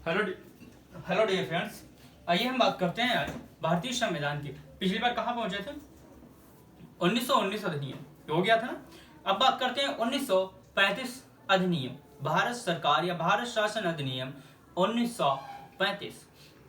Hello hello dear friends, आइए हम बात करते हैं आज भारतीय संविधान की। पिछली बार कहाँ पहुंचे थे? 1919 अधिनियम हो गया था ना। अब बात करते हैं 1935 अधिनियम, भारत सरकार या भारत शासन अधिनियम 1935।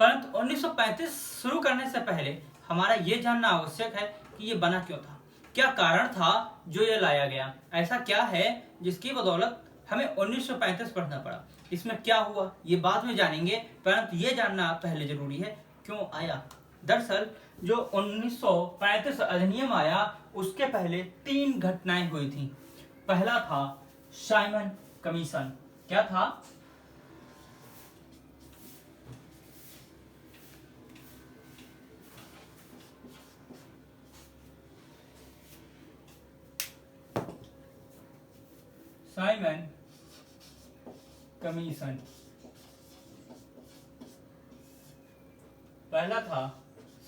परंतु 1935 शुरू करने से पहले हमारा ये जानना आवश्यक है कि ये बना क्यों था, क्या कारण था जो ये लाया गया, ऐसा क्या है जिसकी बदौलत हमें 1935 पढ़ना पड़ा, इसमें क्या हुआ ये बाद में जानेंगे। परंतु ये जानना पहले जरूरी है क्यों आया। दरअसल जो 1935 अधिनियम आया उसके पहले 3 घटनाएं हुई थी। पहला था साइमन कमीशन। क्या था? Simon commission. पहला था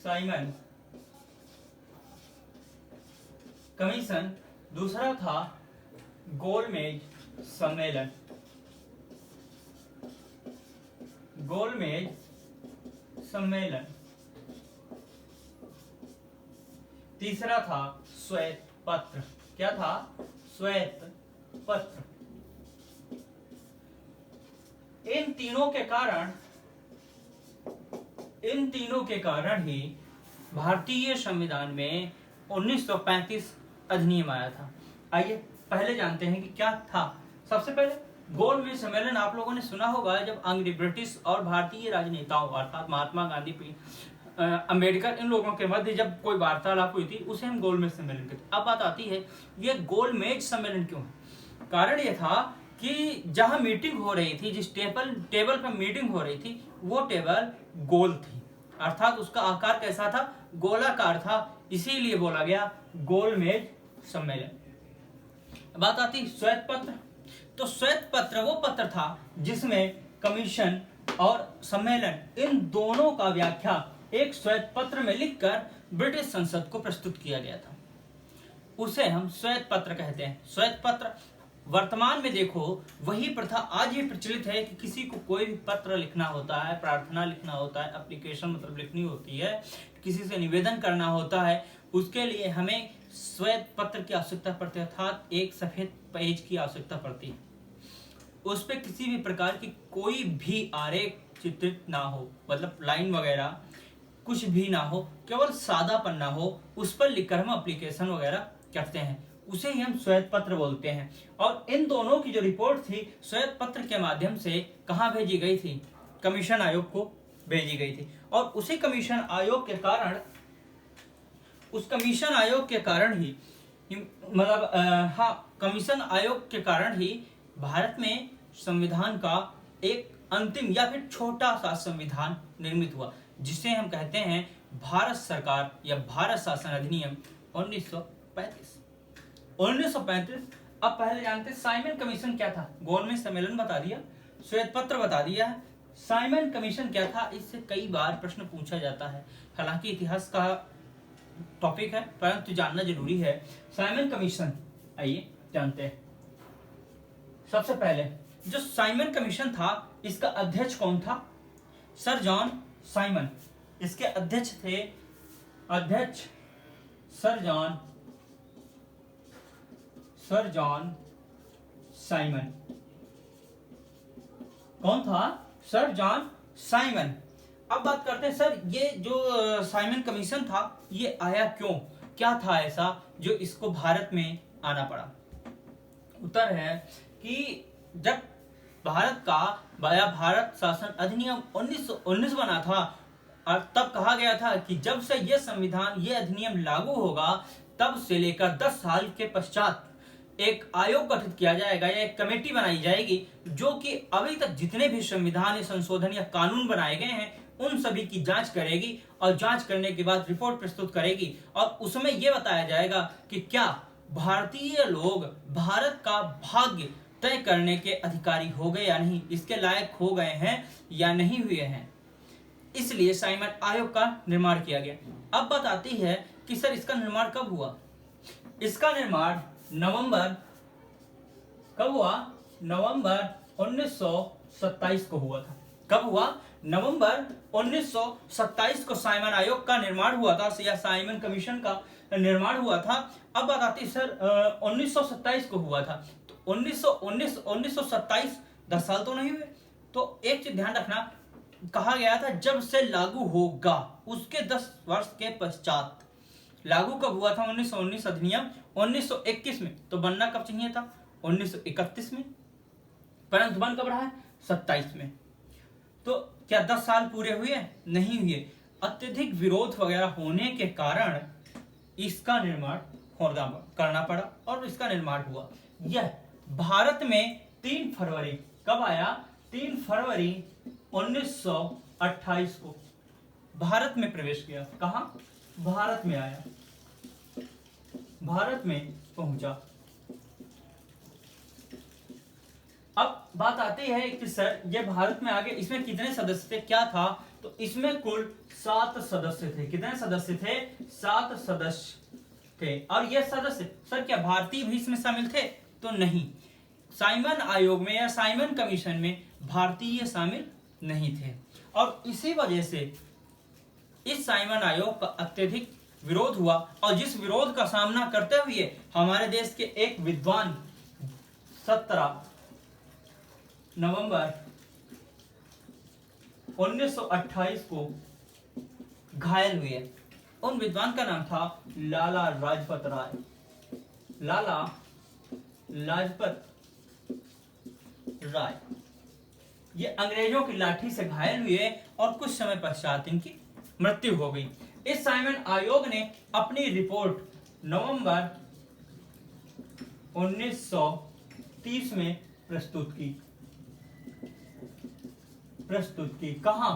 साइमन कमीशन, दूसरा था गोलमेज सम्मेलन। गोलमेज सम्मेलन। तीसरा था श्वेत पत्र। क्या था? श्वेत पत्र। इन तीनों के कारण ही भारतीय संविधान में 1935 अधिनियम आया था। आइए पहले जानते हैं कि क्या था। सबसे पहले गोलमेज सम्मेलन आप लोगों ने सुना होगा, जब अंग्रेज, ब्रिटिश और भारतीय राजनेताओं अर्थात महात्मा गांधी, अंबेडकर, इन लोगों के मध्य जब कोई वार्तालाप हुई थी उसे हम गोलमेज सम्मेलन कहते हैं। अब बात आती है ये गोलमेज सम्मेलन क्यों है। कारण ये था कि जहां मीटिंग हो रही थी, जिस टेबल पर मीटिंग हो रही थी, वो टेबल गोल थी, अर्थात उसका आकार कैसा था? गोलाकार था, इसीलिए बोला गया गोलमेज सम्मेलन। बात आती श्वेत पत्र। तो श्वेत पत्र वो पत्र था जिसमें कमीशन और सम्मेलन इन दोनों का व्याख्या एक श्वेत पत्र में लिखकर ब्रिटिश संसद को प्रस्तुत किया गया था। उसे हम श्वेत पत्र कहते हैं। श्वेत पत्र वर्तमान में देखो वही प्रथा आज भी प्रचलित है कि किसी को कोई भी पत्र लिखना होता है, प्रार्थना लिखना होता है, एप्लीकेशन मतलब लिखनी होती है, किसी से निवेदन करना होता है, उसके लिए हमें श्वेत पत्र की आवश्यकता पड़ती है, अर्थात एक सफेद पेज की आवश्यकता पड़ती है। उस पर किसी भी प्रकार की कोई भी आरेख चित्रित ना हो, मतलब लाइन वगैरह कुछ भी ना हो, केवल सादा पन्ना हो, उस पर लिखकर हम एप्लीकेशन वगैरह करते हैं, उसे ही हम श्वेत पत्र बोलते हैं। और इन दोनों की जो रिपोर्ट थी श्वेत पत्र के माध्यम से कहाँ भेजी गई थी? कमीशन आयोग को भेजी गई थी। और उसी कमीशन आयोग के कारण, उस कमीशन आयोग के कारण ही कमीशन आयोग के कारण ही भारत में संविधान का एक अंतिम या फिर छोटा सा संविधान निर्मित हुआ, जिसे हम कहते हैं भारत सरकार या भारत शासन अधिनियम 1935। 1935। अब पहले जानते हैं साइमन कमीशन क्या था। गोलमेज सम्मेलन बता दिया, श्वेत पत्र बता दिया है, साइमन कमीशन क्या था इससे कई बार प्रश्न पूछा जाता है। हालांकि इतिहास का टॉपिक है परंतु जानना जरूरी है। साइमन कमीशन आइए जानते हैं। सबसे पहले जो साइमन कमीशन था इसका अध्यक्ष कौन था? Sir John Simon. इसके अध्यक्ष थे सर जॉन साइमन। कौन था? Sir John Simon. अब बात करते हैं सर ये जो साइमन कमीशन था ये आया क्यों, क्या था ऐसा जो इसको भारत में आना पड़ा? उत्तर है कि जब भारत शासन अधिनियम 1919 बना था और तब कहा गया था कि जब से ये संविधान, ये अधिनियम लागू होगा तब से लेकर 10 साल के पश्चात एक आयोग गठित किया जाएगा या एक कमेटी बनाई जाएगी जो कि अभी तक जितने भी संविधान या संशोधन या कानून बनाए गए हैं उन सभी की जांच करेगी और जांच करने के बाद रिपोर्ट प्रस्तुत करेगी और उसमें यह बताया जाएगा कि क्या भारतीय लोग भारत का भाग्य तय करने के अधिकारी हो गए या नहीं, इसके लायक हो गए हैं या नहीं हुए हैं। इसलिए साइमन आयोग का निर्माण किया गया। अब बात आती है कि सर इसका निर्माण कब हुआ? इसका निर्माण नवंबर कब हुआ? नवंबर 1927 को हुआ था। कब हुआ? नवंबर 1927 को साइमन आयोग का निर्माण हुआ था, या साइमन कमीशन का निर्माण हुआ था। अब बात आती है सर 1927 को हुआ था, तो 1927 10 साल तो नहीं हुए। तो एक चीज ध्यान रखना, कहा गया था जब से लागू होगा उसके 10 वर्ष के पश्चात। लागू कब हुआ था? 1919 अधिनियम 1921 में। तो बनना कब चाहिए था? 1931 में, परंतु बन कब रहा है? 27 में। तो क्या 10 साल पूरे हुए? नहीं हुए। अत्यधिक विरोध वगैरह होने के कारण इसका निर्माण करना पड़ा और इसका निर्माण हुआ। यह भारत में 3 फरवरी कब आया? 3 फरवरी 1928 को भारत में प्रवेश किया। कहां? भारत में आया, भारत में पहुंचा। अब बात आती है कि सर ये भारत में आ गए, इसमें कितने सदस्य थे, क्या था? तो इसमें कुल 7 सदस्य थे। कितने सदस्य थे? 7 सदस्य थे। और ये सदस्य सर क्या भारतीय भी इसमें शामिल थे? तो नहीं। साइमन आयोग में या साइमन कमीशन में भारतीय शामिल नहीं थे, और इसी वजह से इस साइमन आयोग का अत्यधिक विरोध हुआ। और जिस विरोध का सामना करते हुए हमारे देश के एक विद्वान 17 नवंबर 1928 को घायल हुए। उन विद्वान का नाम था लाला लाजपत राय। लाला लाजपत राय ये अंग्रेजों की लाठी से घायल हुए और कुछ समय पश्चात इनकी मृत्यु हो गई। इस साइमन आयोग ने अपनी रिपोर्ट नवंबर 1930 में प्रस्तुत की। कहां?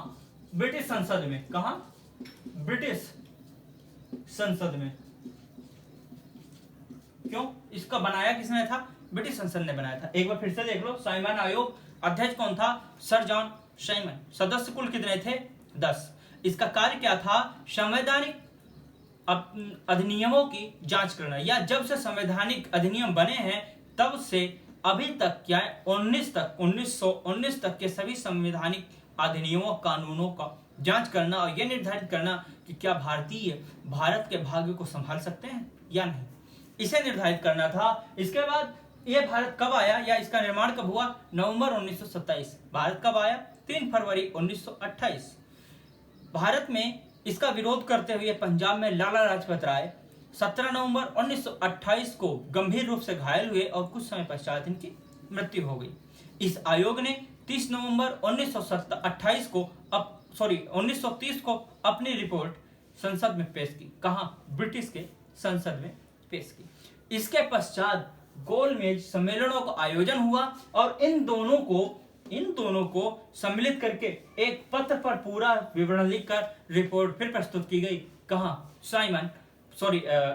ब्रिटिश संसद में। कहां? ब्रिटिश संसद में। क्यों? इसका बनाया किसने था? ब्रिटिश संसद ने बनाया था। एक बार फिर से देख लो, साइमन आयोग अध्यक्ष कौन था? Sir John Simon. सदस्य कुल कितने थे? 10। इसका कार्य क्या था? संवैधानिक अधिनियमों की जांच करना, या जब से संवैधानिक अधिनियम बने हैं तब से अभी तक क्या है 1919 तक के सभी संवैधानिक अधिनियमों कानूनों का जांच करना और यह निर्धारित करना कि क्या भारतीय भारत के भाग्य को संभाल सकते हैं या नहीं, इसे निर्धारित करना था। इसके बाद यह भारत कब आया या इसका निर्माण कब हुआ? नवंबर 1927। भारत कब आया? 3 फरवरी 1928। भारत में इसका विरोध करते हुए पंजाब में लाला लाजपत राय 17 नवंबर 1928 को गंभीर रूप से घायल हुए और कुछ समय पश्चात इनकी मृत्यु हो गई। इस आयोग ने 30 नवंबर 1928 को 1930 को अपनी रिपोर्ट संसद में पेश की। कहां? ब्रिटिश के संसद में पेश की। इसके पश्चात गोलमेज सम्मेलनों का आयोजन हुआ और इन दोनों को सम्मिलित करके एक पत्र पर पूरा विवरण लिखकर रिपोर्ट फिर प्रस्तुत की गई। कहां?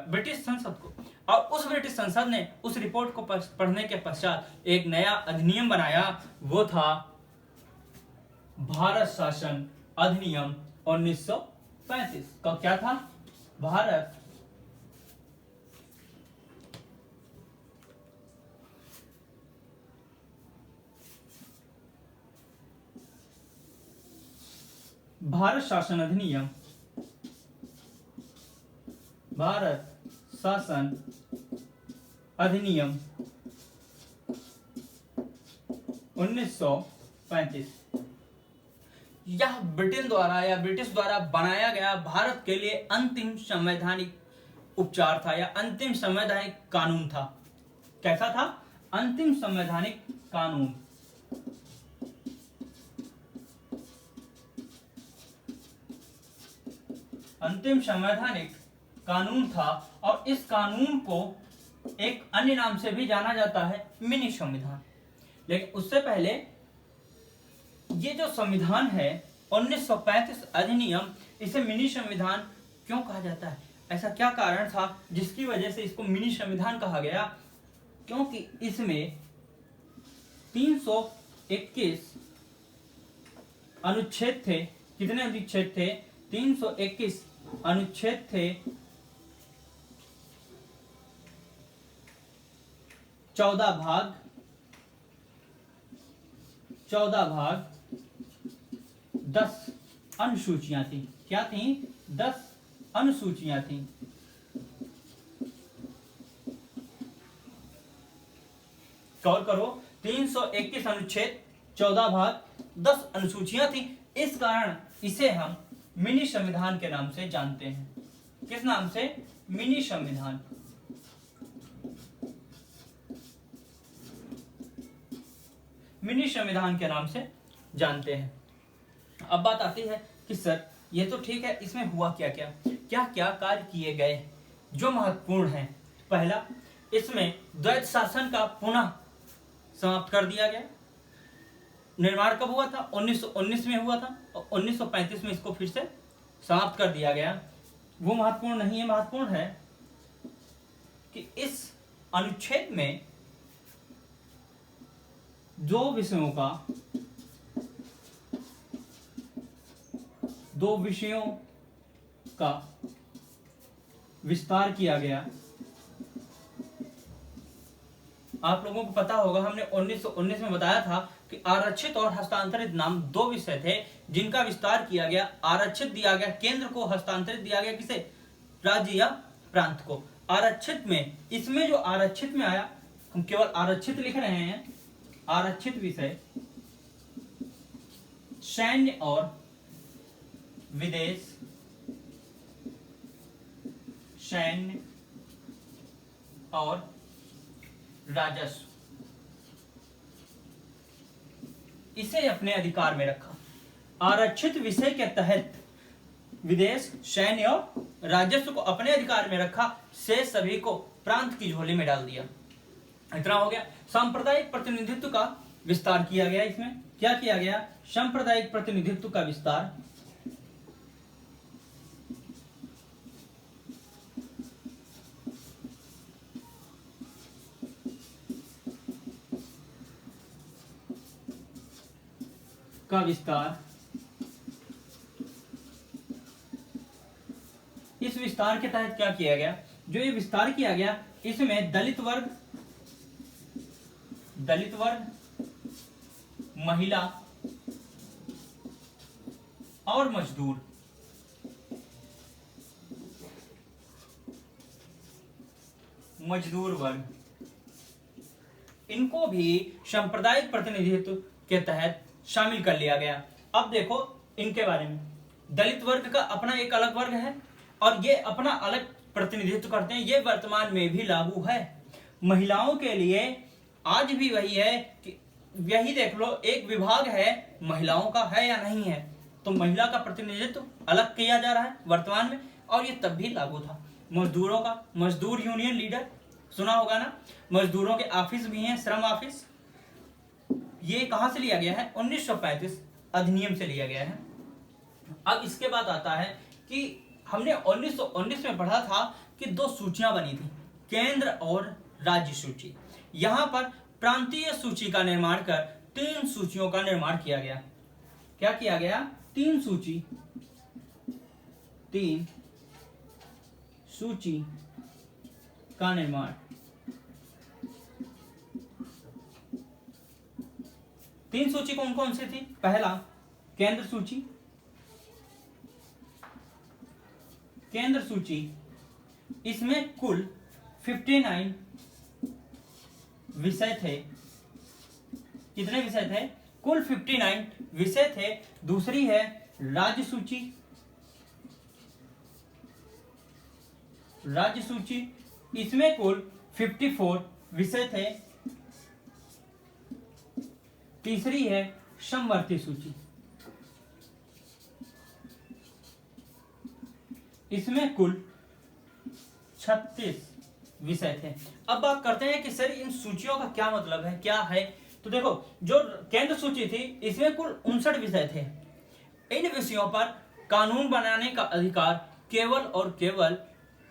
ब्रिटिश संसद को। और उस ब्रिटिश संसद ने उस रिपोर्ट को पढ़ने के पश्चात एक नया अधिनियम बनाया, वो था भारत शासन अधिनियम 1935 का। क्या था? भारत शासन अधिनियम, भारत शासन अधिनियम 1935। यह ब्रिटेन द्वारा या ब्रिटिश द्वारा बनाया गया भारत के लिए अंतिम संवैधानिक उपचार था या अंतिम संवैधानिक कानून था। कैसा था? अंतिम संवैधानिक कानून। अंतिम संवैधानिक कानून था और इस कानून को एक अन्य नाम से भी जाना जाता है, मिनी संविधान। लेकिन उससे पहले ये जो संविधान है 1935 अधिनियम, इसे मिनी संविधान क्यों कहा जाता है? ऐसा क्या कारण था जिसकी वजह से इसको मिनी संविधान कहा गया? क्योंकि इसमें 321 अनुच्छेद थे। कितने अनुच्छेद थे? 321 अनुच्छेद थे। 14 भाग 10 अनुसूचियां थी। क्या थी? 10 अनुसूचियां थी। गौर करो, 321 अनुच्छेद, 14 भाग, 10 अनुसूचियां थी। इस कारण इसे हम मिनी संविधान के नाम से जानते हैं। किस नाम से? मिनी संविधान। मिनी संविधान के नाम से जानते हैं। अब बात आती है कि सर ये तो ठीक है, इसमें हुआ क्या क्या, क्या क्या कार्य किए गए जो महत्वपूर्ण हैं। पहला, इसमें द्वैत शासन का पुनः समाप्त कर दिया गया। निर्माण कब हुआ था? 1919 में हुआ था और 1935 में इसको फिर से समाप्त कर दिया गया। वो महत्वपूर्ण नहीं है, महत्वपूर्ण है कि इस अनुच्छेद में दो विषयों का विस्तार किया गया। आप लोगों को पता होगा, हमने 1919 में बताया था कि आरक्षित और हस्तांतरित नाम दो विषय थे जिनका विस्तार किया गया। आरक्षित दिया गया केंद्र को, हस्तांतरित दिया गया किसे? राज्य या प्रांत को। आरक्षित में, इसमें जो आरक्षित में आया, हम केवल आरक्षित लिख रहे हैं। आरक्षित विषय सैन्य और विदेश, सैन्य और राजस्व, इसे अपने अधिकार में रखा। आरक्षित विषय के तहत विदेश, सैन्य और राजस्व को अपने अधिकार में रखा, से सभी को प्रांत की झोली में डाल दिया। इतना हो गया। सांप्रदायिक प्रतिनिधित्व का विस्तार किया गया। इसमें क्या किया गया? सांप्रदायिक प्रतिनिधित्व का विस्तार। इस विस्तार के तहत क्या किया गया? जो ये विस्तार किया गया, इसमें दलित वर्ग, महिला और मजदूर वर्ग, इनको भी सांप्रदायिक प्रतिनिधित्व के तहत शामिल कर लिया गया। अब देखो इनके बारे में। दलित वर्ग का अपना एक अलग वर्ग है और ये अपना अलग प्रतिनिधित्व करते हैं। ये वर्तमान में भी लागू है। महिलाओं के लिए आज भी वही है कि यही देख लो, एक विभाग है महिलाओं का, है या नहीं है? तो महिला का प्रतिनिधित्व अलग किया जा रहा है वर्तमान में, और ये तब भी लागू था। मजदूरों का, मजदूर यूनियन लीडर सुना होगा ना, मजदूरों के ऑफिस भी हैं, श्रम ऑफिस। ये कहां से लिया गया है? 1935 अधिनियम से लिया गया है। अब इसके बाद आता है कि हमने 1919 में पढ़ा था कि दो सूचियां बनी थी, केंद्र और राज्य सूची। यहां पर प्रांतीय सूची का निर्माण कर 3 सूचियों का निर्माण किया गया। क्या किया गया? 3 सूची का निर्माण। 3 सूची कौन कौन सी थी? पहला, केंद्र सूची। इसमें कुल 59 विषय थे। कितने विषय थे? कुल 59 विषय थे। दूसरी है राज्य सूची। इसमें कुल 54 विषय थे। तीसरी है समवर्ती सूची। इसमें कुल 36 विषय थे। अब बात करते हैं कि सर इन सूचियों का क्या मतलब है, क्या है? तो देखो, जो केंद्र सूची थी इसमें कुल 59 विषय थे। इन विषयों पर कानून बनाने का अधिकार केवल और केवल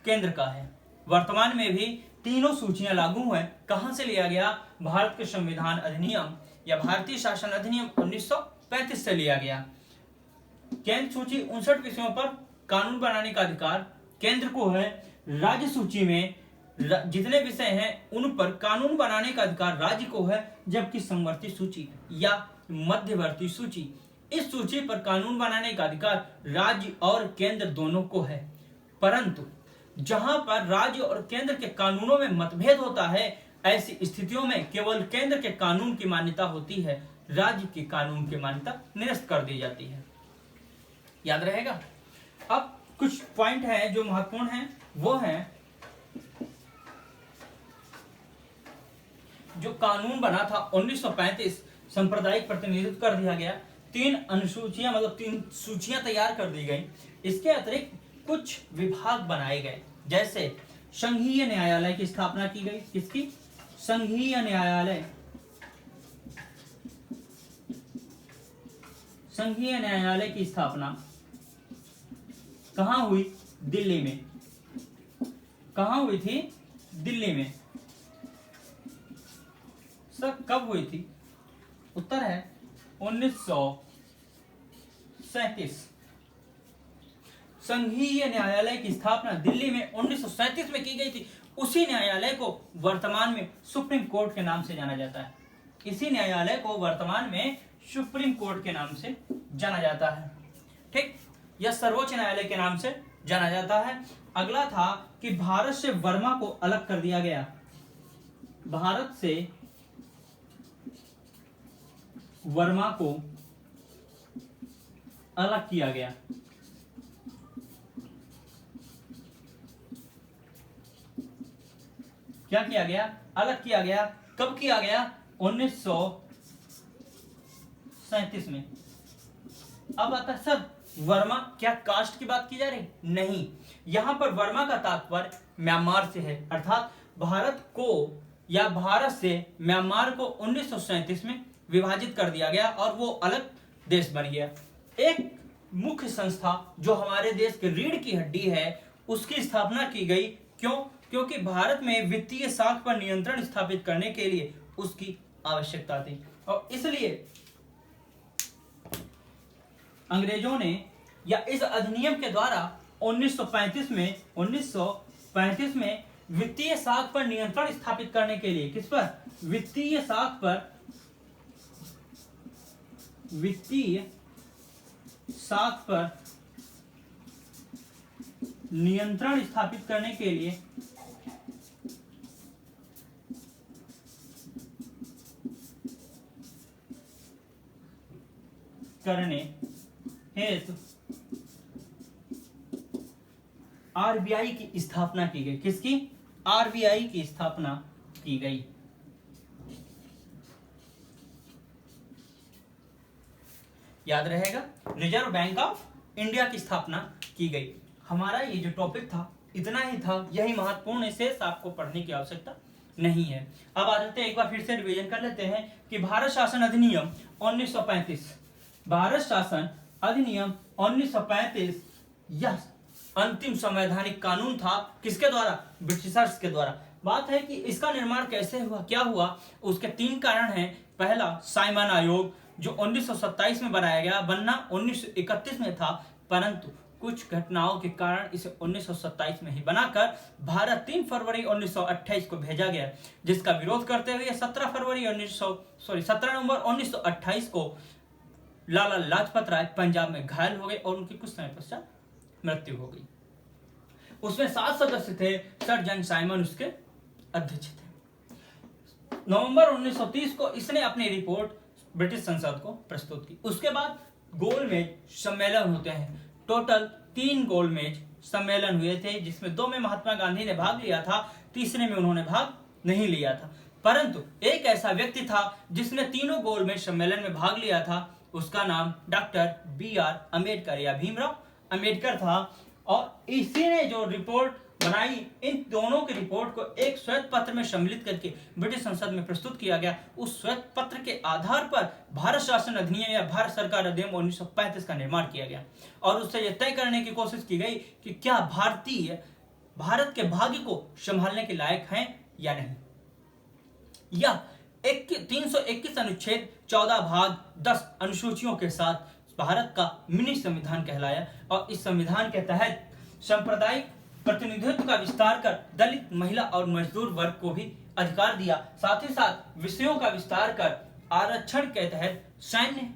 केंद्र का है। वर्तमान में भी तीनों सूचियां लागू हैं। कहां से लिया गया? भारत के संविधान अधिनियम या भारतीय शासन अधिनियम 1935 से लिया गया। केंद्र सूची 59 विषयों पर कानून बनाने का अधिकार केंद्र को है। राज्य सूची में जितने विषय हैं उन पर कानून बनाने का अधिकार राज्य को है, जबकि समवर्ती सूची या मध्यवर्ती सूची इस सूची पर कानून बनाने का अधिकार राज्य और केंद्र दोनों को है, परंतु जहां पर राज्य और केंद्र के कानूनों में मतभेद होता है, ऐसी स्थितियों में केवल केंद्र के कानून की मान्यता होती है, राज्य के कानून की मान्यता निरस्त कर दी जाती है। याद रहेगा। अब कुछ पॉइंट है जो महत्वपूर्ण है, वो है जो कानून बना था 1935, सांप्रदायिक प्रतिनिधित्व कर दिया गया, 3 अनुसूचियां मतलब 3 सूचियां तैयार कर दी गई। इसके अतिरिक्त कुछ विभाग बनाए गए, जैसे संघीय न्यायालय की स्थापना की गई। किसकी? संघीय न्यायालय। संघीय न्यायालय की स्थापना कहां हुई? दिल्ली में। कहां हुई थी? दिल्ली में। सर कब हुई थी? उत्तर है 1937। संघीय न्यायालय की स्थापना दिल्ली में 1937 में की गई थी। उसी न्यायालय को वर्तमान में सुप्रीम कोर्ट के नाम से जाना जाता है। इसी न्यायालय को वर्तमान में सुप्रीम कोर्ट के नाम से जाना जाता है। ठीक, यह सर्वोच्च न्यायालय के नाम से जाना जाता है। अगला था कि भारत से वर्मा को अलग कर दिया गया। भारत से वर्मा को अलग किया गया। क्या किया गया? अलग किया गया। कब किया गया? 1937 में। अब आता है सर वर्मा, क्या कास्ट की बात की जा रही? नहीं, यहां पर वर्मा का तात्पर्य म्यांमार से है, अर्थात भारत को या भारत से म्यांमार को 1937 में विभाजित कर दिया गया और वो अलग देश बन गया। एक मुख्य संस्था जो हमारे देश की रीढ़ की हड्डी है, उसकी स्थापना की गई। क्यों? क्योंकि भारत में वित्तीय साख पर नियंत्रण स्थापित करने के लिए उसकी आवश्यकता थी, और इसलिए अंग्रेजों ने या इस अधिनियम के द्वारा 1935 में वित्तीय साख पर नियंत्रण स्थापित करने के लिए, किस पर? वित्तीय साख पर, वित्तीय साख पर नियंत्रण स्थापित करने के लिए करने हेतु आरबीआई की स्थापना की गई। किसकी? आरबीआई की स्थापना की गई। याद रहेगा, रिजर्व बैंक ऑफ इंडिया की स्थापना की गई। हमारा ये जो टॉपिक था इतना ही था, यही महत्वपूर्ण है, शेष आपको पढ़ने की आवश्यकता नहीं है। अब आ जाते हैं, एक बार फिर से रिवीजन कर लेते हैं कि भारत शासन अधिनियम 1935, भारत शासन अधिनियम 1935 यह अंतिम संवैधानिक कानून था। किसके द्वारा? ब्रिटिशर्स के द्वारा। बात है कि इसका निर्माण कैसे हुआ, क्या हुआ, उसके 3 कारण हैं। पहला, साइमन आयोग जो 1927 में बनाया गया, बनना 1931 में था, परंतु कुछ घटनाओं के कारण इसे 1927 में ही बनाकर भारत 3 फरवरी 1928 को भेजा गया, जिसका विरोध करते हुए 17 नवंबर 1928 को लाला लाजपत राय पंजाब में घायल हो गए और उनकी कुछ समय पश्चात मृत्यु हो गई। उसमें 7 सदस्य थे, सर जॉन साइमन उसके अध्यक्ष थे। नवंबर 1930 को इसने अपनी रिपोर्ट ब्रिटिश संसद को प्रस्तुत की। उसके बाद गोलमेज सम्मेलन होते हैं। टोटल 3 गोलमेज सम्मेलन हुए थे, जिसमें 2 में महात्मा गांधी ने भाग लिया था, तीसरे में उन्होंने भाग नहीं लिया था। परंतु एक ऐसा व्यक्ति था जिसने तीनों गोलमेज सम्मेलन में भाग लिया था, उसका नाम डॉक्टर BR अम्बेडकर या भीमराव अम्बेडकर था। और इसी ने जो रिपोर्ट बनाई, इन दोनों की रिपोर्ट को एक श्वेत पत्र में सम्मिलित करके ब्रिटिश संसद में प्रस्तुत किया गया। उस श्वेत पत्र के आधार पर भारत शासन अधिनियम या भारत सरकार अधिनियम 1935 का निर्माण किया गया और उससे यह तय करने की कोशिश की गई कि क्या भारतीय भारत के भाग्य को संभालने के लायक हैं या नहीं। यह 321 अनुच्छेद 14 भाग 10 अनुसूचियों के साथ भारत का मिनी संविधान कहलाया और इस संविधान के तहत सांप्रदायिक प्रतिनिधित्व का विस्तार कर दलित, महिला और मजदूर वर्ग को भी अधिकार दिया। साथ ही साथ विषयों का विस्तार कर आरक्षण के तहत सैन्य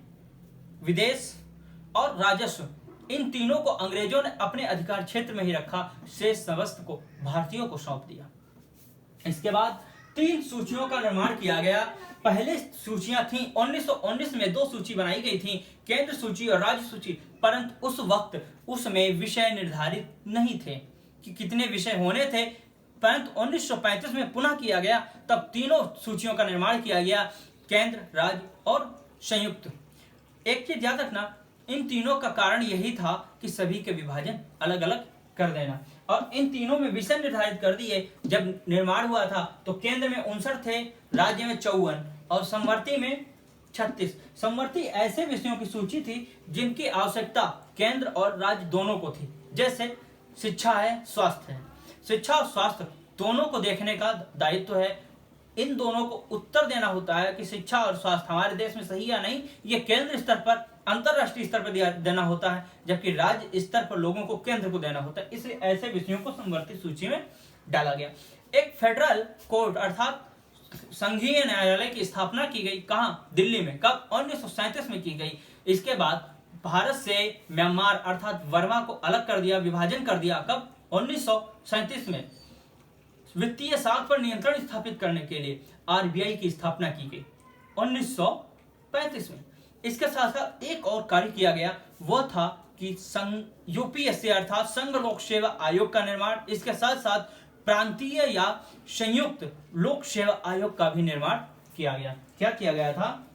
विदेश और राजस्व, इन तीनों को अंग्रेजों ने अपने अधिकार क्षेत्र में ही रखा, शेष समस्त को भारतीयों को सौंप दिया। इसके बाद 3 सूचियों का निर्माण किया गया। पहले सूचियां थी 1919 में 2 सूची बनाई गई थी, केंद्र सूची और राज्य सूची, परंतु उस वक्त उसमें विषय निर्धारित नहीं थे कि कितने विषय होने थे, परंतु 1935 में पुनः किया गया, तब तीनों सूचियों का निर्माण किया गया, केंद्र, राज्य और संयुक्त। एक चीज याद रखना, इन तीनों का कारण यही था कि सभी के विभाजन अलग अलग कर देना, और इन तीनों में विषय निर्धारित कर दिए। जब निर्माण हुआ था तो केंद्र में 59 थे, राज्य में 54 और समवर्ती में 36। समवर्ती ऐसे विषयों की सूची थी जिनकी आवश्यकता केंद्र और राज्य दोनों को थी, जैसे शिक्षा है, स्वास्थ्य है। शिक्षा और स्वास्थ्य दोनों को देखने का दायित्व है, इन दोनों को उत्तर देना होता है कि शिक्षा और स्वास्थ्य हमारे देश में सही या नहीं, ये केंद्र स्तर पर, अंतरराष्ट्रीय स्तर पर देना होता है, जबकि राज्य स्तर पर लोगों को केंद्र को देना होता है। इसलिए ऐसे विषयों को समवर्ती सूची में डाला गया। एक फेडरल कोर्ट अर्थात संघीय न्यायालय की स्थापना की गई, कहाँ? दिल्ली में। कब? 1937 में की गई। इसके बाद भारत से म्यांमार अर्थात वर्मा को अलग कर दिया, विभाजन कर दिया। कब? 1937 में। वित्तीय साख पर नियंत्रण स्थापित करने के लिए आरबीआई की स्थापना की गई 1935 में। इसके साथ साथ एक और कार्य किया गया, वह था कि यूपीएससी अर्थात संघ लोक सेवा आयोग का निर्माण। इसके साथ साथ प्रांतीय या संयुक्त लोक सेवा आयोग का भी निर्माण किया गया। क्या किया गया था?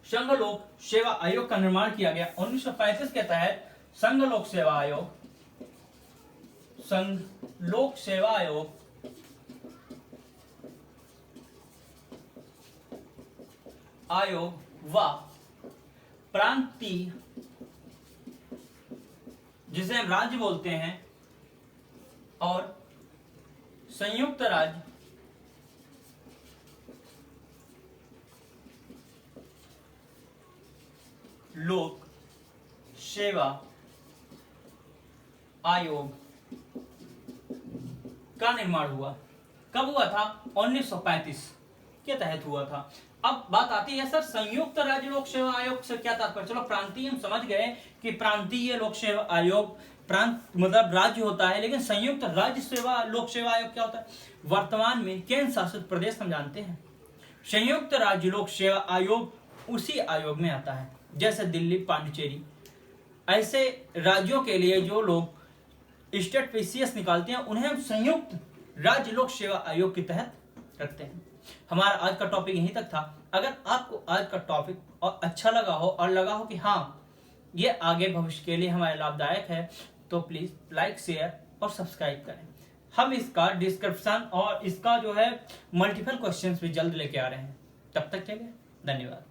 संघ लोक सेवा आयोग का निर्माण किया गया 1935 के तहत। संघ लोक सेवा आयोग, संघ लोक सेवा आयोग व प्रांतीय, जिसे हम राज्य बोलते हैं, और संयुक्त राज्य लोक सेवा आयोग का निर्माण हुआ। कब हुआ था? 1935 के तहत हुआ था। अब बात आती है, सर संयुक्त राज्य लोक सेवा आयोग से क्या तात्पर्य? चलो प्रांतीय हम समझ गए कि प्रांतीय लोक सेवा आयोग, प्रांत मतलब राज्य होता है, लेकिन संयुक्त राज्य सेवा लोक सेवा आयोग क्या होता है? वर्तमान में केंद्र शासित प्रदेश हम जानते हैं। संयुक्त राज्य लोक सेवा आयोग उसी आयोग में आता है, जैसे दिल्ली, पांडिचेरी। ऐसे राज्यों के लिए जो लोग स्टेट पीसीएस निकालते हैं, उन्हें हम संयुक्त राज्य लोक सेवा आयोग के तहत रखते हैं। हमारा आज का टॉपिक यहीं तक था। अगर आपको आज का टॉपिक और अच्छा लगा हो और लगा हो कि हाँ ये आगे भविष्य के लिए हमारे लाभदायक है, तो प्लीज लाइक, शेयर और सब्सक्राइब करें। हम इसका डिस्क्रिप्शन और इसका जो है मल्टीपल क्वेश्चंस भी जल्द लेके आ रहे हैं। तब तक के लिए धन्यवाद।